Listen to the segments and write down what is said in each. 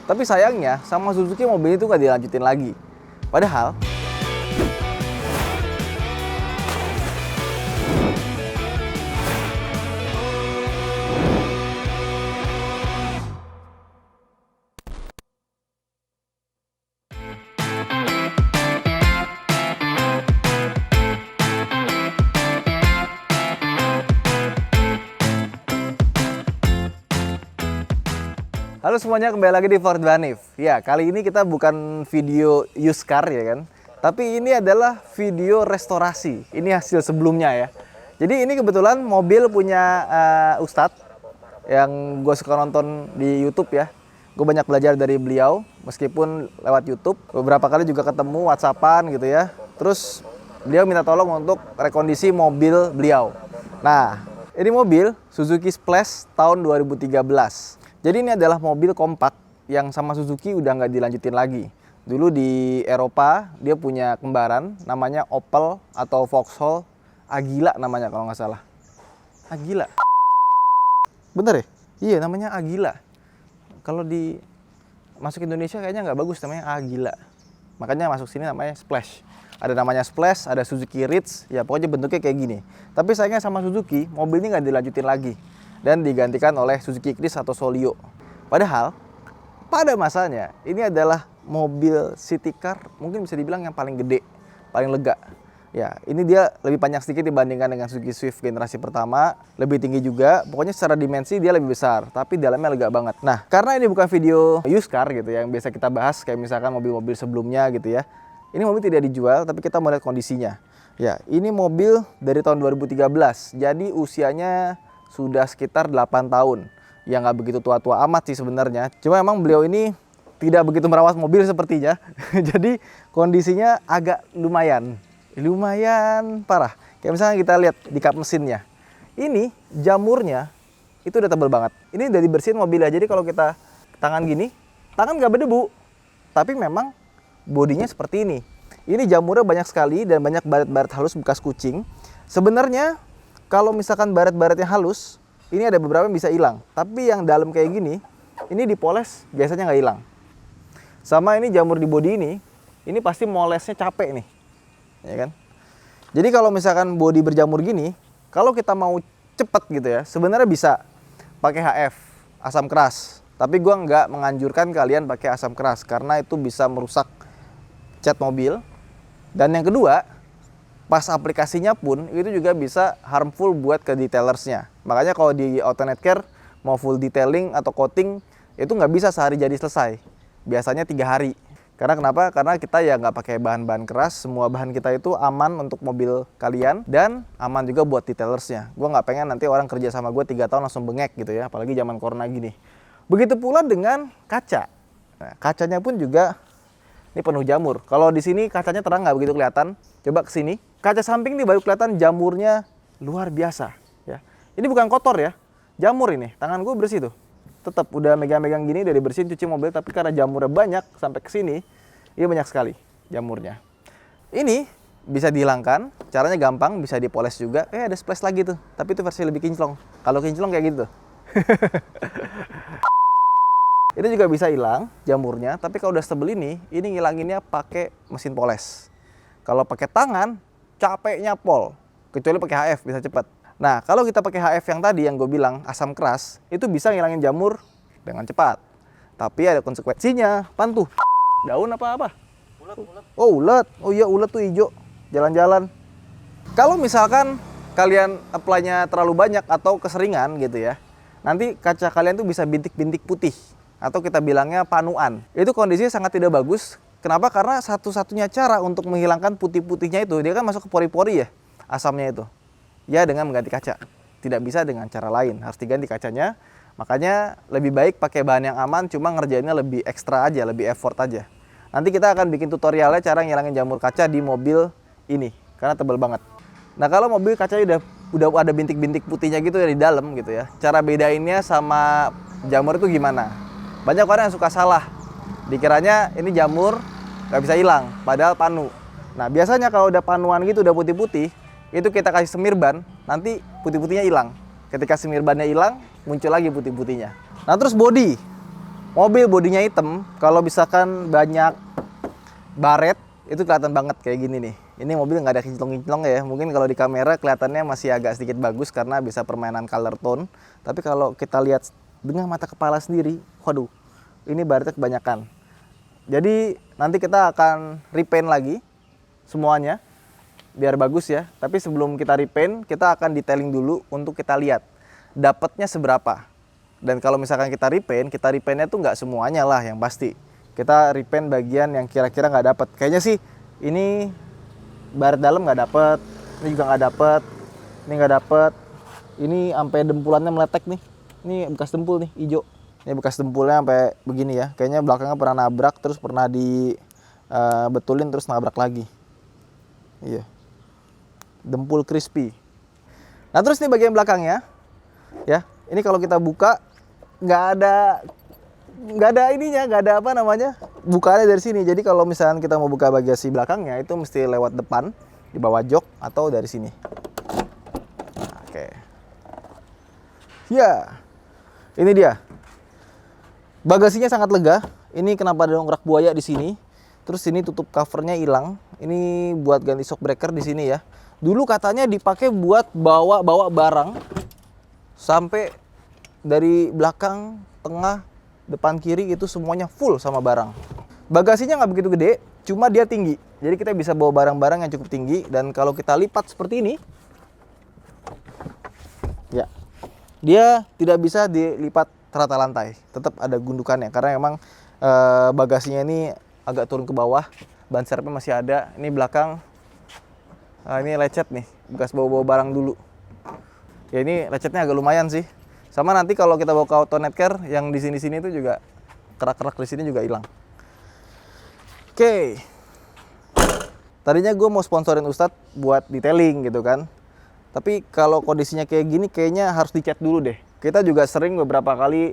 Tapi sayangnya sama Suzuki mobil itu nggak dilanjutin lagi. Padahal halo semuanya, kembali lagi di Ford Vanif. Ya, kali ini kita bukan video used car ya kan, tapi ini adalah video restorasi. Ini hasil sebelumnya ya. Jadi ini kebetulan mobil punya Ustadz yang gue suka nonton di YouTube ya. Gue banyak belajar dari beliau, meskipun lewat YouTube. Beberapa kali juga ketemu, WhatsAppan gitu ya. Terus beliau minta tolong untuk rekondisi mobil beliau. Nah, ini mobil Suzuki Splash tahun 2013. Jadi ini adalah mobil kompak yang sama Suzuki udah nggak dilanjutin lagi. Dulu di Eropa dia punya kembaran namanya Opel atau Vauxhall Agila namanya kalau nggak salah. Agila. Bener ya? Iya namanya Agila. Kalau di masuk Indonesia kayaknya nggak bagus namanya Agila. Makanya masuk sini namanya Splash. Ada namanya Splash, ada Suzuki Ritz, ya pokoknya bentuknya kayak gini. Tapi sayangnya sama Suzuki, mobil ini nggak dilanjutin lagi dan digantikan oleh Suzuki Ignis atau Solio. Padahal pada masanya ini adalah mobil city car mungkin bisa dibilang yang paling gede, paling lega. Ya, ini dia lebih panjang sedikit dibandingkan dengan Suzuki Swift generasi pertama, lebih tinggi juga. Pokoknya secara dimensi dia lebih besar, tapi dalamnya lega banget. Nah, karena ini bukan video used car gitu ya, yang biasa kita bahas kayak misalkan mobil-mobil sebelumnya gitu ya. Ini mobil tidak dijual, tapi kita mau lihat kondisinya. Ya, ini mobil dari tahun 2013. Jadi usianya sudah sekitar 8 tahun. Ya nggak begitu tua-tua amat sih sebenarnya. Cuma emang beliau ini tidak begitu merawat mobil sepertinya. Jadi kondisinya agak lumayan parah. Kayak misalnya kita lihat di kap mesinnya. Ini jamurnya itu udah tebal banget. Ini udah dibersihin mobilnya. Jadi kalau kita tangan gini, tangan nggak berdebu. Tapi memang bodinya seperti ini. Ini jamurnya banyak sekali dan banyak baret-baret halus bekas kucing. Sebenarnya kalau misalkan baret-baretnya halus, ini ada beberapa yang bisa hilang. Tapi yang dalam kayak gini, ini dipoles biasanya nggak hilang. Sama ini jamur di bodi ini pasti molesnya capek nih. Ya kan? Jadi kalau misalkan bodi berjamur gini, kalau kita mau cepet gitu ya, sebenarnya bisa pakai HF, asam keras. Tapi gua nggak menganjurkan kalian pakai asam keras, karena itu bisa merusak cat mobil. Dan yang kedua, pas aplikasinya pun itu juga bisa harmful buat ke detailersnya. Makanya kalau di Autonet Care mau full detailing atau coating itu nggak bisa sehari jadi selesai. Biasanya 3 hari. Karena kenapa? Karena kita ya nggak pakai bahan-bahan keras. Semua bahan kita itu aman untuk mobil kalian dan aman juga buat detailersnya. Gue nggak pengen nanti orang kerja sama gue 3 tahun langsung bengek gitu ya. Apalagi zaman corona gini. Begitu pula dengan kaca. Nah, kacanya pun juga ini penuh jamur. Kalau di sini kacanya terang nggak begitu kelihatan. Coba ke sini. Kaca samping nih baru kelihatan jamurnya luar biasa. Ya. Ini bukan kotor ya. Jamur ini. Tangan gue bersih tuh. Tetap udah megang-megang gini udah dibersihin cuci mobil. Tapi karena jamurnya banyak sampai ke sini. Ini banyak sekali jamurnya. Ini bisa dihilangkan. Caranya gampang. Bisa dipoles juga. Ada splash lagi tuh. Tapi itu versi lebih kinclong. Kalau kinclong kayak gitu. Itu juga bisa hilang jamurnya, tapi kalau udah setebel ini ngilanginnya pakai mesin poles. Kalau pakai tangan, capeknya pol. Kecuali pakai HF bisa cepat. Nah, kalau kita pakai HF yang tadi yang gue bilang asam keras, itu bisa ngilangin jamur dengan cepat. Tapi ada konsekuensinya, pantuh. Daun apa? Ulet. Oh, ulet. Oh iya, ulet tuh hijau. Jalan-jalan. Kalau misalkan kalian apply-nya terlalu banyak atau keseringan gitu ya, nanti kaca kalian tuh bisa bintik-bintik putih. Atau kita bilangnya panuan. Itu kondisinya sangat tidak bagus. Kenapa? Karena satu-satunya cara untuk menghilangkan putih-putihnya itu, dia kan masuk ke pori-pori ya, asamnya itu. Ya dengan mengganti kaca. Tidak bisa dengan cara lain, harus diganti kacanya. Makanya lebih baik pakai bahan yang aman, cuma ngerjainnya lebih ekstra aja, lebih effort aja. Nanti kita akan bikin tutorialnya cara ngilangin jamur kaca di mobil ini, karena tebal banget. Nah kalau mobil kacanya udah ada bintik-bintik putihnya gitu ya di dalam gitu ya. Cara bedainnya sama jamur itu gimana? Banyak orang yang suka salah, dikiranya ini jamur nggak bisa hilang, padahal panu. Nah biasanya kalau udah panuan gitu, udah putih-putih, itu kita kasih semir ban, nanti putih-putihnya hilang. Ketika semir bannya hilang, muncul lagi putih-putihnya. Nah terus body Mobil bodinya hitam, kalau misalkan banyak baret itu kelihatan banget kayak gini nih. Ini mobil nggak ada kinclong-kinclong ya. Mungkin kalau di kamera kelihatannya masih agak sedikit bagus karena bisa permainan color tone. Tapi kalau kita lihat dengan mata kepala sendiri, waduh, ini baretnya kebanyakan. Jadi nanti kita akan repaint lagi semuanya biar bagus ya. Tapi sebelum kita repaint, kita akan detailing dulu untuk kita lihat dapatnya seberapa. Dan kalau misalkan kita repaintnya tuh nggak semuanya lah yang pasti. Kita repaint bagian yang kira-kira nggak dapat. Kayaknya sih ini baret dalam nggak dapat, ini juga nggak dapat, ini nggak dapat, ini sampai dempulannya meletek nih. Ini bekas dempul nih, hijau. Ini bekas dempulnya sampai begini ya. Kayaknya belakangnya pernah nabrak, terus pernah dibetulin terus nabrak lagi. Iya. Dempul crispy. Nah terus nih bagian belakangnya, ya. Ini kalau kita buka nggak ada ininya, nggak ada apa namanya, bukaannya dari sini. Jadi kalau misalnya kita mau buka bagasi belakangnya itu mesti lewat depan, di bawah jok atau dari sini. Nah, oke. Ya, ini dia. Bagasinya sangat lega. Ini kenapa ada dongkrak buaya di sini. Terus ini tutup covernya hilang. Ini buat ganti shock breaker di sini ya. Dulu katanya dipakai buat bawa barang sampai dari belakang, tengah, depan, kiri itu semuanya full sama barang. Bagasinya nggak begitu gede, cuma dia tinggi. Jadi kita bisa bawa barang-barang yang cukup tinggi. Dan kalau kita lipat seperti ini, ya, dia tidak bisa dilipat rata lantai. Tetap ada gundukannya karena memang bagasinya ini agak turun ke bawah. Ban serepnya masih ada. Ini belakang, ini lecet nih, bekas bawa barang dulu. Ya ini lecetnya agak lumayan sih. Sama nanti kalau kita bawa ke auto netcare yang di sini-sini itu juga kerak-kerak di sini juga hilang. Oke. Tadinya gue mau sponsorin Ustadz buat detailing gitu kan. Tapi kalau kondisinya kayak gini kayaknya harus dicat dulu deh. Kita juga sering beberapa kali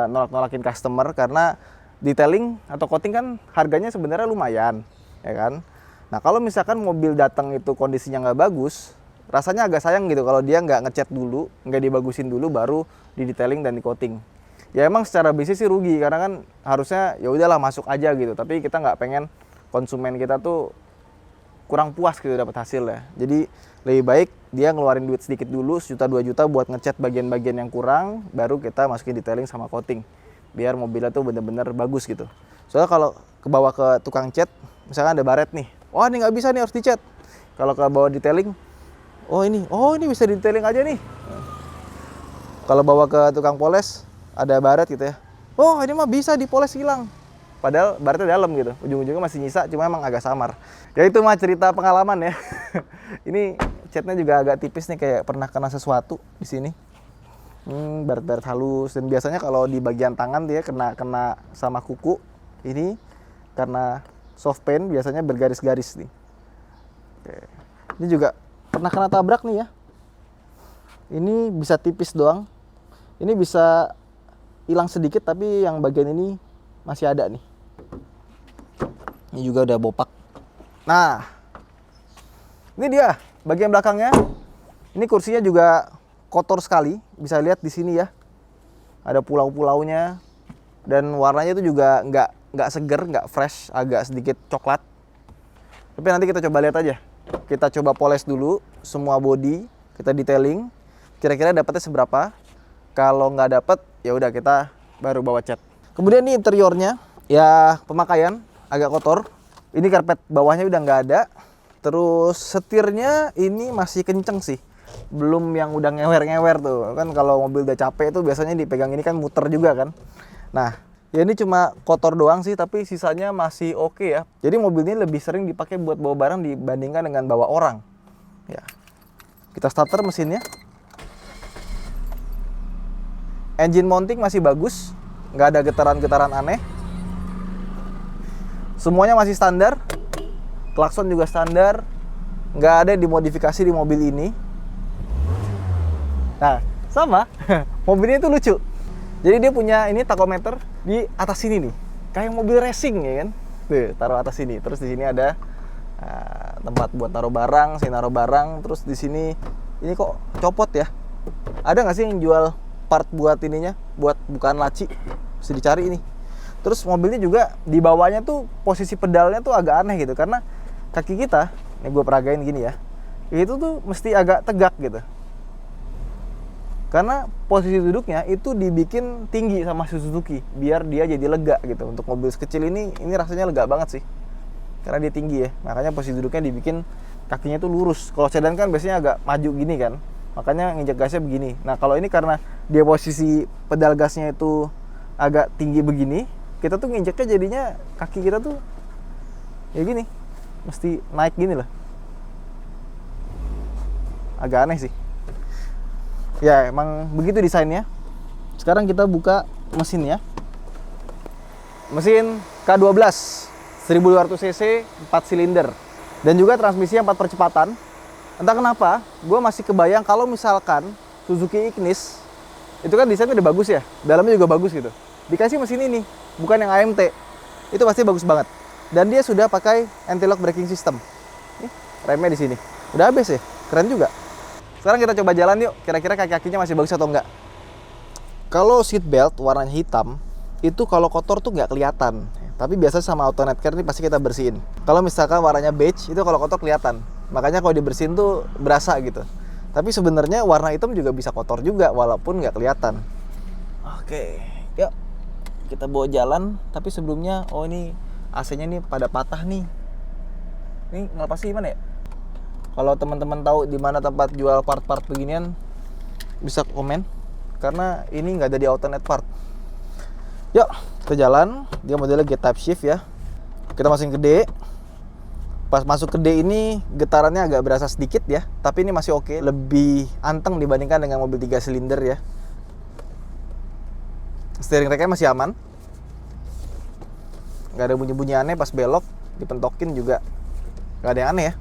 nolak-nolakin customer karena detailing atau coating kan harganya sebenarnya lumayan, ya kan? Nah, kalau misalkan mobil datang itu kondisinya nggak bagus, rasanya agak sayang gitu kalau dia nggak ngecat dulu, nggak dibagusin dulu baru di detailing dan di coating. Ya emang secara bisnis sih rugi karena kan harusnya ya udahlah masuk aja gitu. Tapi kita nggak pengen konsumen kita tuh kurang puas gitu dapat hasilnya. Jadi lebih baik dia ngeluarin duit sedikit dulu, 1 juta 2 juta buat ngecat bagian-bagian yang kurang, baru kita masukin detailing sama coating. Biar mobilnya tuh bener-bener bagus gitu. Soalnya kalau kebawa ke tukang cat, misalkan ada baret nih, wah ini nggak bisa nih harus dicat. Kalau ke bawah detailing, oh ini bisa detailing aja nih. Kalau bawa ke tukang poles ada baret gitu ya. Oh ini mah bisa dipoles hilang. Padahal baretnya dalam gitu. Ujung-ujungnya masih nyisa, cuma emang agak samar. Ya itu mah cerita pengalaman ya. Ini catnya juga agak tipis nih, kayak pernah kena sesuatu di sini. Baret-baret halus. Dan biasanya kalau di bagian tangan dia kena sama kuku. Ini karena soft paint biasanya bergaris-garis nih. Oke. Ini juga pernah kena tabrak nih ya. Ini bisa tipis doang. Ini bisa hilang sedikit tapi yang bagian ini masih ada nih. Ini juga udah bopak. Nah, ini dia bagian belakangnya. Ini kursinya juga kotor sekali, bisa lihat di sini ya. Ada pulau-pulaunya dan warnanya itu juga nggak seger, nggak fresh, agak sedikit coklat. Tapi nanti kita coba lihat aja. Kita coba poles dulu semua body, kita detailing. Kira-kira dapatnya seberapa? Kalau nggak dapat, ya udah kita baru bawa cat. Kemudian ini interiornya, ya pemakaian agak kotor. Ini karpet bawahnya udah nggak ada. Terus setirnya ini masih kenceng sih. Belum yang udah ngewer-ngewer tuh. Kan kalau mobil udah capek tuh biasanya dipegang ini kan muter juga kan. Nah, ya ini cuma kotor doang sih, tapi sisanya masih oke ya. Jadi mobil ini lebih sering dipakai buat bawa barang dibandingkan dengan bawa orang. Ya. Kita starter mesinnya. Engine mounting masih bagus. Nggak ada getaran-getaran aneh. Semuanya masih standar. Klakson juga standar. Nggak ada dimodifikasi di mobil ini. Nah, sama. Mobilnya itu lucu. Jadi dia punya ini tachometer di atas sini nih. Kayak mobil racing ya kan. Tuh, taruh atas sini. Terus di sini ada tempat buat naruh barang, sini naruh barang. Terus di sini ini kok copot ya. Ada nggak sih yang jual part buat ininya, buat bukaan laci? Mesti dicari ini. Terus mobilnya juga di bawahnya tuh posisi pedalnya tuh agak aneh gitu, karena kaki kita, ini gue peragain gini ya, itu tuh mesti agak tegak gitu. Karena posisi duduknya itu dibikin tinggi sama Suzuki, biar dia jadi lega gitu. Untuk mobil sekecil ini rasanya lega banget sih, karena dia tinggi ya. Makanya posisi duduknya dibikin kakinya tuh lurus. Kalau sedan kan biasanya agak maju gini kan, makanya nginjek gasnya begini. Nah kalau ini karena dia posisi pedal gasnya itu agak tinggi begini, kita tuh nginjeknya jadinya kaki kita tuh ya gini, mesti naik gini loh. Agak aneh sih. Ya emang begitu desainnya. Sekarang kita buka mesinnya. Mesin K12 1200 cc 4 silinder dan juga transmisinya 4 percepatan. Entah kenapa gue masih kebayang kalau misalkan Suzuki Ignis itu kan desainnya udah bagus ya, dalamnya juga bagus gitu, dikasih mesin ini bukan yang AMT, itu pasti bagus banget. Dan dia sudah pakai anti-lock braking system. Nih, remnya di sini. Udah habis ya, keren juga. Sekarang kita coba jalan yuk, kira-kira kaki-kakinya masih bagus atau enggak. Kalau seat belt warnanya hitam, itu kalau kotor tuh nggak kelihatan. Tapi biasanya sama Autonet Care ini pasti kita bersihin. Kalau misalkan warnanya beige, itu kalau kotor kelihatan. Makanya kalau dibersihin tuh berasa gitu. Tapi sebenarnya warna hitam juga bisa kotor juga, walaupun nggak kelihatan. Oke, yuk. Kita bawa jalan, tapi sebelumnya, oh ini AC-nya nih pada patah nih. Ini ngelepasnya gimana ya? Kalau teman-teman tahu di mana tempat jual part-part beginian, bisa komen. Karena ini nggak ada di Autonet Part. Yuk, kita jalan. Dia modelnya G-Type Shift ya. Kita masukin ke D. Pas masuk ke D ini getarannya agak berasa sedikit ya, tapi ini masih oke. Lebih anteng dibandingkan dengan mobil 3 silinder ya. Steering racknya masih aman, nggak ada bunyi-bunyi aneh pas belok, dipentokin juga nggak ada yang aneh ya.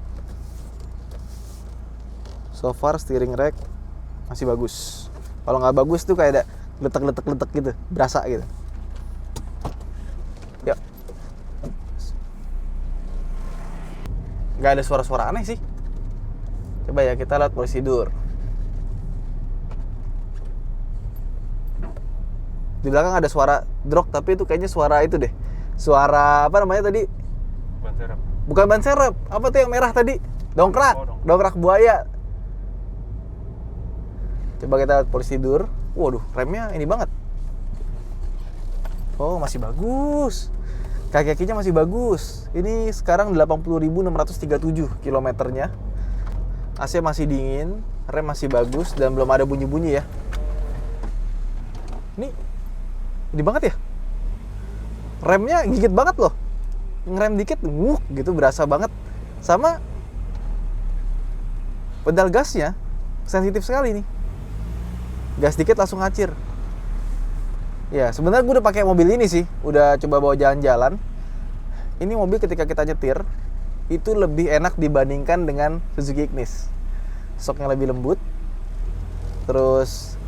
So far steering rack masih bagus. Kalau nggak bagus tuh kayak ada letek-letek gitu, berasa gitu. Yuk, nggak ada suara-suara aneh sih. Coba ya kita lihat prosedur. Di belakang ada suara drop, tapi itu kayaknya suara itu deh. Suara apa namanya tadi? Ban serep. Bukan ban serep. Apa tuh yang merah tadi? Dongkrak. Oh, dongkrak buaya. Coba kita lihat prosedur. Waduh, remnya ini banget. Oh, masih bagus. Kaki-kakinya masih bagus. Ini sekarang 80.637 kilometernya. AC masih dingin, rem masih bagus dan belum ada bunyi-bunyi ya. Ini banget ya. Remnya gigit banget loh. Ngerem dikit, gitu berasa banget. Sama pedal gasnya sensitif sekali nih. Gas dikit langsung ngacir. Ya, sebenarnya gue udah pakai mobil ini sih, udah coba bawa jalan-jalan. Ini mobil ketika kita nyetir itu lebih enak dibandingkan dengan Suzuki Ignis. Shocknya lebih lembut. Terus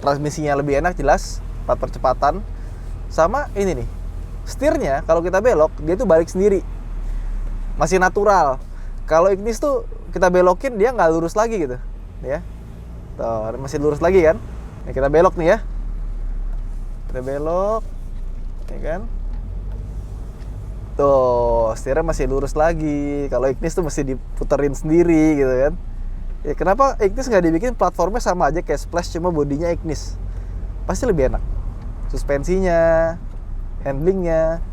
transmisinya lebih enak jelas, 4 percepatan. Sama ini nih, setirnya kalau kita belok dia tuh balik sendiri, masih natural. Kalau Ignis tuh kita belokin dia nggak lurus lagi gitu ya. Tuh, masih lurus lagi kan. Nah, kita belok nih ya, kita belok ya kan. Tuh, setirnya masih lurus lagi. Kalau Ignis tuh mesti diputerin sendiri gitu kan. Ya kenapa Ignis nggak dibikin platformnya sama aja kayak Splash, cuma bodinya Ignis? Pasti lebih enak. Suspensinya, handlingnya,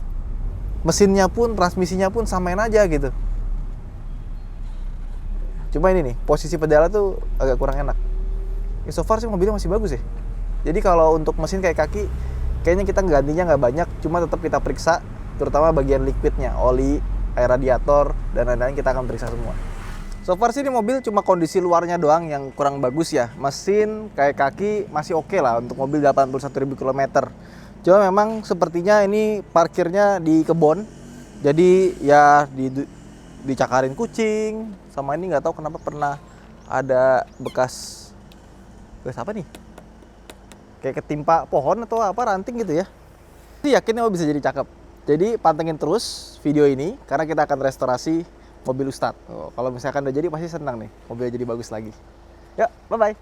mesinnya pun, transmisinya pun samain aja gitu. Cuma ini nih, posisi pedalnya tuh agak kurang enak. Ya, so far sih mobilnya masih bagus ya. Jadi kalau untuk mesin kayak kaki, kayaknya kita gantinya nggak banyak, cuma tetap kita periksa, terutama bagian liquidnya, oli, air radiator, dan lain-lain kita akan periksa semua. So far sih ini mobil cuma kondisi luarnya doang yang kurang bagus ya. Mesin kayak kaki masih oke lah untuk mobil 81.000 km. Cuma memang sepertinya ini parkirnya di kebun. Jadi ya dicakarin kucing. Sama ini nggak tahu kenapa pernah ada bekas apa nih? Kayak ketimpa pohon atau apa, ranting gitu ya. Jadi yakin ini bisa jadi cakep. Jadi pantengin terus video ini karena kita akan restorasi mobil Ustadz. Oh, kalau misalkan udah jadi pasti senang nih, mobilnya jadi bagus lagi. Ya, bye-bye.